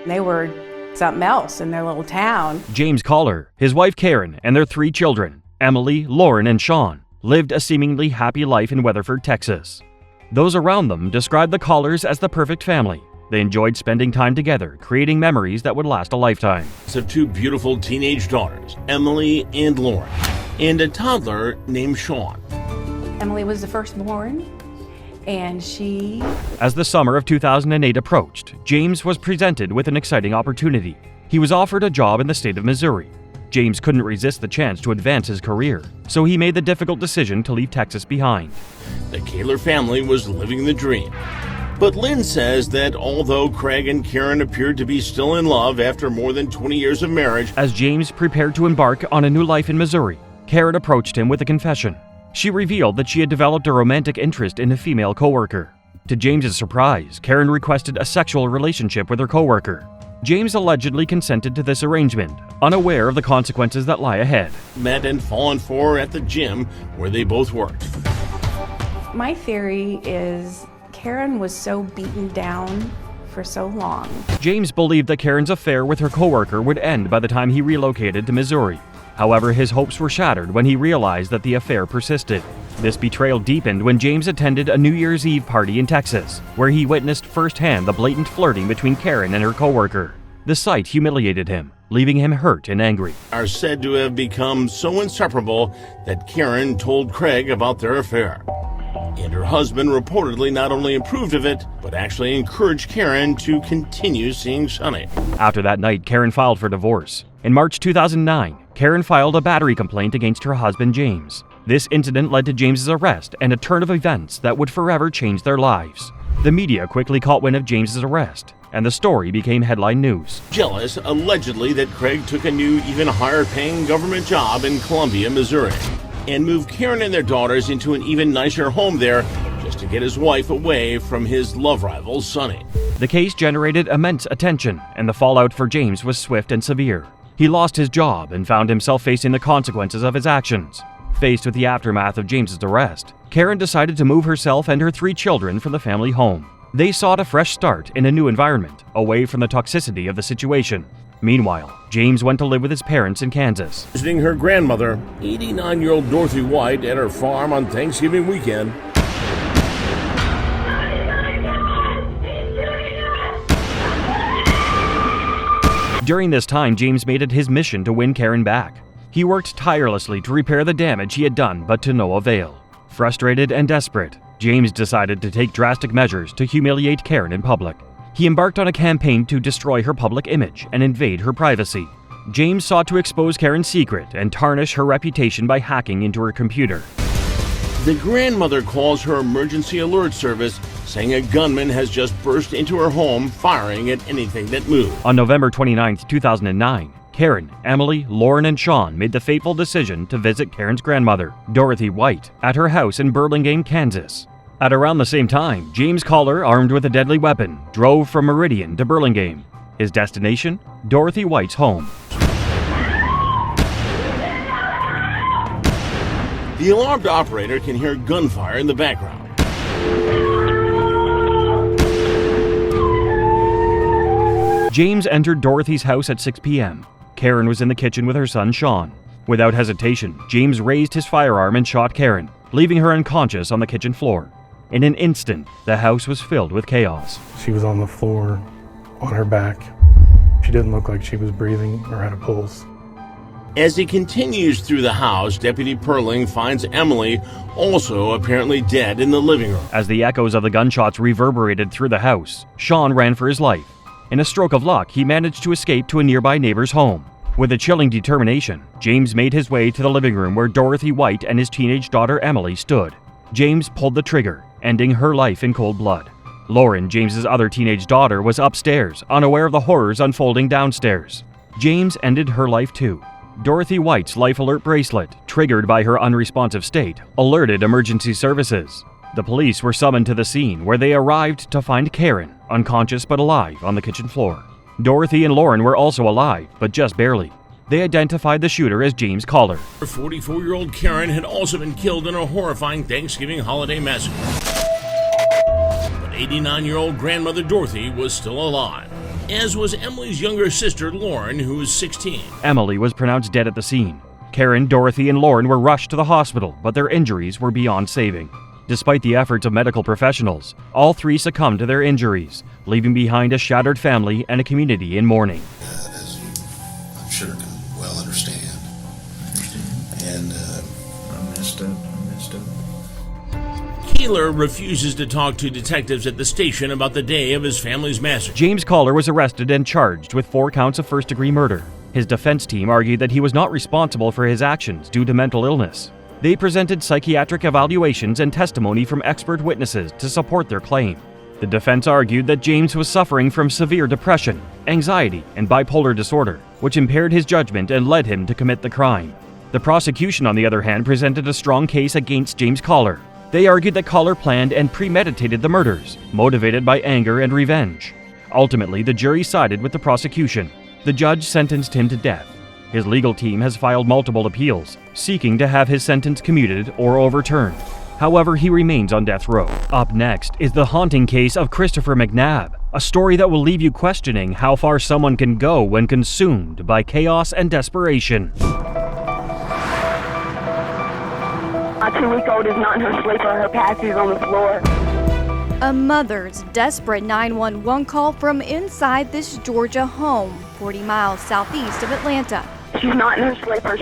They were something else in their little town. James Kaylor, his wife Karen, and their 3 children, Emily, Lauren, and Sean, lived a seemingly happy life in Weatherford, Texas. Those around them described the Kaylors as the perfect family. They enjoyed spending time together, creating memories that would last a lifetime. Of 2 beautiful teenage daughters, Emily and Lauren, and a toddler named Sean. Emily was the firstborn, and she... As the summer of 2008 approached, James was presented with an exciting opportunity. He was offered a job in the state of Missouri. James couldn't resist the chance to advance his career, so he made the difficult decision to leave Texas behind. The Kaylor family was living the dream. But Lynn says that although Craig and Karen appeared to be still in love after more than 20 years of marriage... As James prepared to embark on a new life in Missouri, Karen approached him with a confession. She revealed that she had developed a romantic interest in a female coworker. To James's surprise, Karen requested a sexual relationship with her coworker. James allegedly consented to this arrangement, unaware of the consequences that lie ahead. Met and fallen for at the gym where they both worked. My theory is Karen was so beaten down for so long. James believed that Karen's affair with her coworker would end by the time he relocated to Missouri. However, his hopes were shattered when he realized that the affair persisted. This betrayal deepened when James attended a New Year's Eve party in Texas, where he witnessed firsthand the blatant flirting between Karen and her coworker. The sight humiliated him, leaving him hurt and angry. Are said to have become so inseparable that Karen told Craig about their affair. And her husband reportedly not only approved of it, but actually encouraged Karen to continue seeing Sonny. After that night, Karen filed for divorce. In March 2009, Karen filed a battery complaint against her husband, James. This incident led to James's arrest and a turn of events that would forever change their lives. The media quickly caught wind of James's arrest, and the story became headline news. Jealous, allegedly, that Craig took a new, even higher-paying government job in Columbia, Missouri, and moved Karen and their daughters into an even nicer home there just to get his wife away from his love rival, Sonny. The case generated immense attention, and the fallout for James was swift and severe. He lost his job and found himself facing the consequences of his actions. Faced with the aftermath of James's arrest, Karen decided to move herself and her 3 children from the family home. They sought a fresh start in a new environment, away from the toxicity of the situation. Meanwhile, James went to live with his parents in Kansas. Visiting her grandmother, 89-year-old Dorothy White, at her farm on Thanksgiving weekend. During this time, James made it his mission to win Karen back. He worked tirelessly to repair the damage he had done, but to no avail. Frustrated and desperate, James decided to take drastic measures to humiliate Karen in public. He embarked on a campaign to destroy her public image and invade her privacy. James sought to expose Karen's secret and tarnish her reputation by hacking into her computer. The grandmother calls her emergency alert service, saying a gunman has just burst into her home, firing at anything that moved. On November 29, 2009, Karen, Emily, Lauren, and Sean made the fateful decision to visit Karen's grandmother, Dorothy White, at her house in Burlingame, Kansas. At around the same time, James Kaylor, armed with a deadly weapon, drove from Meridian to Burlingame. His destination? Dorothy White's home. The alarmed operator can hear gunfire in the background. James entered Dorothy's house at 6 p.m. Karen was in the kitchen with her son, Sean. Without hesitation, James raised his firearm and shot Karen, leaving her unconscious on the kitchen floor. In an instant, the house was filled with chaos. She was on the floor, on her back. She didn't look like she was breathing or had a pulse. As he continues through the house, Deputy Perling finds Emily also apparently dead in the living room. As the echoes of the gunshots reverberated through the house, Sean ran for his life. In a stroke of luck, he managed to escape to a nearby neighbor's home. With a chilling determination, James made his way to the living room where Dorothy White and his teenage daughter Emily stood. James pulled the trigger, ending her life in cold blood. Lauren, James's other teenage daughter, was upstairs, unaware of the horrors unfolding downstairs. James ended her life too. Dorothy White's life alert bracelet, triggered by her unresponsive state, alerted emergency services. The police were summoned to the scene, where they arrived to find Karen, unconscious but alive, on the kitchen floor. Dorothy and Lauren were also alive, but just barely. They identified the shooter as James Collar. 44-year-old Karen had also been killed in a horrifying Thanksgiving holiday massacre. But 89-year-old grandmother Dorothy was still alive, as was Emily's younger sister Lauren, who was 16. Emily was pronounced dead at the scene. Karen, Dorothy, and Lauren were rushed to the hospital, but their injuries were beyond saving. Despite the efforts of medical professionals, all three succumbed to their injuries, leaving behind a shattered family and a community in mourning. As you, I'm sure, can well understand. And I messed up. Kaylor refuses to talk to detectives at the station about the day of his family's massacre. James Collar was arrested and charged with 4 counts of first-degree murder. His defense team argued that he was not responsible for his actions due to mental illness. They presented psychiatric evaluations and testimony from expert witnesses to support their claim. The defense argued that James was suffering from severe depression, anxiety, and bipolar disorder, which impaired his judgment and led him to commit the crime. The prosecution, on the other hand, presented a strong case against James Collar. They argued that Collar planned and premeditated the murders, motivated by anger and revenge. Ultimately, the jury sided with the prosecution. The judge sentenced him to death. His legal team has filed multiple appeals, seeking to have his sentence commuted or overturned. However, he remains on death row. Up next is the haunting case of Christopher McNabb, a story that will leave you questioning how far someone can go when consumed by chaos and desperation. My 2-week-old is not in her sleeper. Her passy is on the floor. A mother's desperate 911 call from inside this Georgia home, 40 miles southeast of Atlanta. She's not in her sleeper.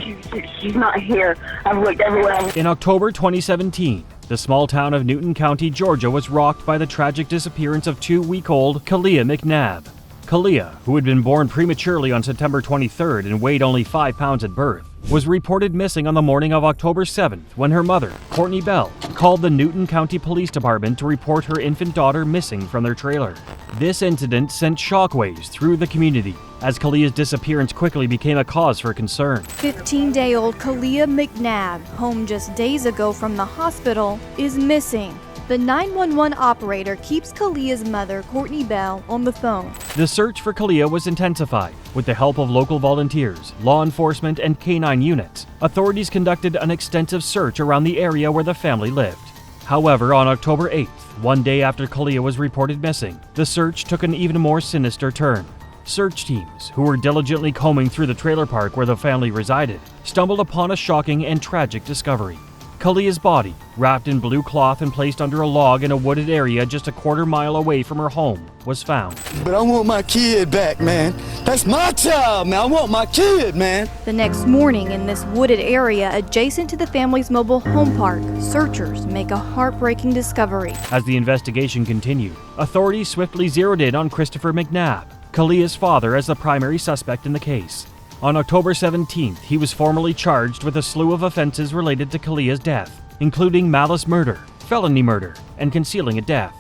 She's not here. I've looked everywhere. In October 2017, the small town of Newton County, Georgia was rocked by the tragic disappearance of 2-week-old Kaylor McNabb. Kaylor, who had been born prematurely on September 23rd and weighed only 5 pounds at birth, was reported missing on the morning of October 7th when her mother, Courtney Bell, called the Newton County Police Department to report her infant daughter missing from their trailer. This incident sent shockwaves through the community, as Kaylor's disappearance quickly became a cause for concern. 15-day-old Kaylor McNabb, home just days ago from the hospital, is missing. The 911 operator keeps Kaylor's mother, Courtney Bell, on the phone. The search for Kaylor was intensified. With the help of local volunteers, law enforcement, and canine units, authorities conducted an extensive search around the area where the family lived. However, on October 8th, one day after Kaylor was reported missing, the search took an even more sinister turn. Search teams, who were diligently combing through the trailer park where the family resided, stumbled upon a shocking and tragic discovery. Kaylor's body, wrapped in blue cloth and placed under a log in a wooded area just a quarter-mile away from her home, was found. But I want my kid back, man. That's my child, man. I want my kid, man. The next morning, in this wooded area adjacent to the family's mobile home park, searchers make a heartbreaking discovery. As the investigation continued, authorities swiftly zeroed in on Christopher McNabb, Kaylor's father, as the primary suspect in the case. On October 17th, he was formally charged with a slew of offenses related to Kaylor's death, including malice murder, felony murder, and concealing a death.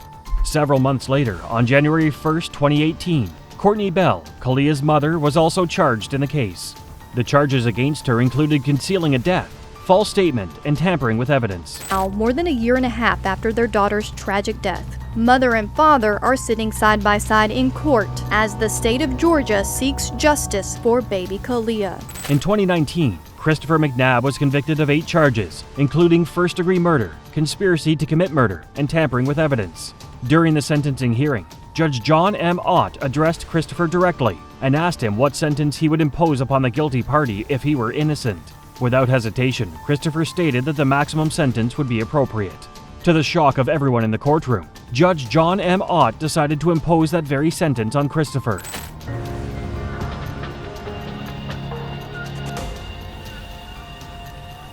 Several months later, on January 1st, 2018, Courtney Bell, Kaylor's mother, was also charged in the case. The charges against her included concealing a death, false statement, and tampering with evidence. Now, more than a year and a half after their daughter's tragic death, mother and father are sitting side by side in court as the state of Georgia seeks justice for baby Kaylor. In 2019, Christopher McNabb was convicted of 8 charges, including first-degree murder, conspiracy to commit murder, and tampering with evidence. During the sentencing hearing, Judge John M. Ott addressed Christopher directly and asked him what sentence he would impose upon the guilty party if he were innocent. Without hesitation, Christopher stated that the maximum sentence would be appropriate. To the shock of everyone in the courtroom, Judge John M. Ott decided to impose that very sentence on Christopher.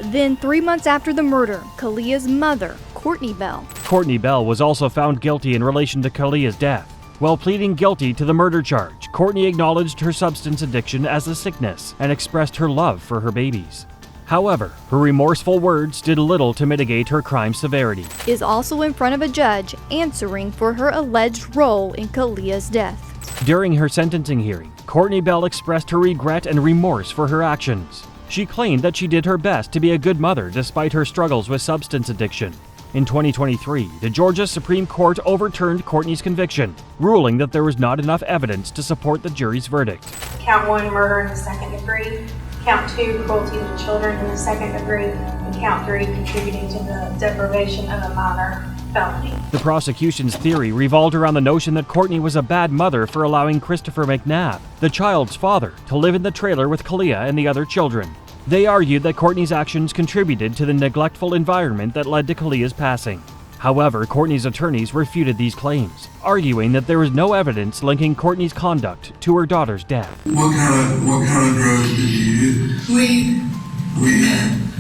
Then 3 months after the murder, Kalia's mother, Courtney Bell. Courtney Bell was also found guilty in relation to Kalia's death. While pleading guilty to the murder charge, Courtney acknowledged her substance addiction as a sickness and expressed her love for her babies. However, her remorseful words did little to mitigate her crime severity. Is also in front of a judge answering for her alleged role in Kalia's death. During her sentencing hearing, Courtney Bell expressed her regret and remorse for her actions. She claimed that she did her best to be a good mother despite her struggles with substance addiction. In 2023, the Georgia Supreme Court overturned Courtney's conviction, ruling that there was not enough evidence to support the jury's verdict. Count 1, murder in the second degree. Count 2, cruelty to children in the second degree. And count 3, contributing to the deprivation of a minor felony. The prosecution's theory revolved around the notion that Courtney was a bad mother for allowing Christopher McNabb, the child's father, to live in the trailer with Kalia and the other children. They argued that Courtney's actions contributed to the neglectful environment that led to Kalia's passing. However, Courtney's attorneys refuted these claims, arguing that there was no evidence linking Courtney's conduct to her daughter's death. What kind of drugs did you use? Weed.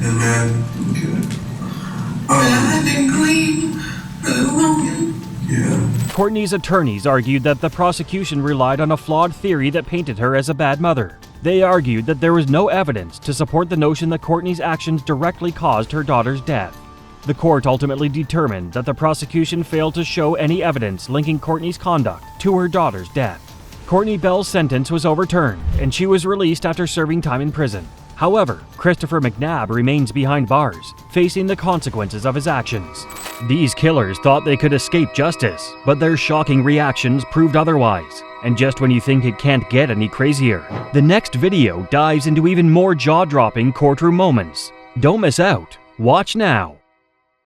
And meth. Okay. I've been clean for the longest. Yeah. Courtney's attorneys argued that the prosecution relied on a flawed theory that painted her as a bad mother. They argued that there was no evidence to support the notion that Courtney's actions directly caused her daughter's death. The court ultimately determined that the prosecution failed to show any evidence linking Courtney's conduct to her daughter's death. Courtney Bell's sentence was overturned, and she was released after serving time in prison. However, Christopher McNabb remains behind bars, facing the consequences of his actions. These killers thought they could escape justice, but their shocking reactions proved otherwise. And just when you think it can't get any crazier, the next video dives into even more jaw-dropping courtroom moments. Don't miss out. Watch now.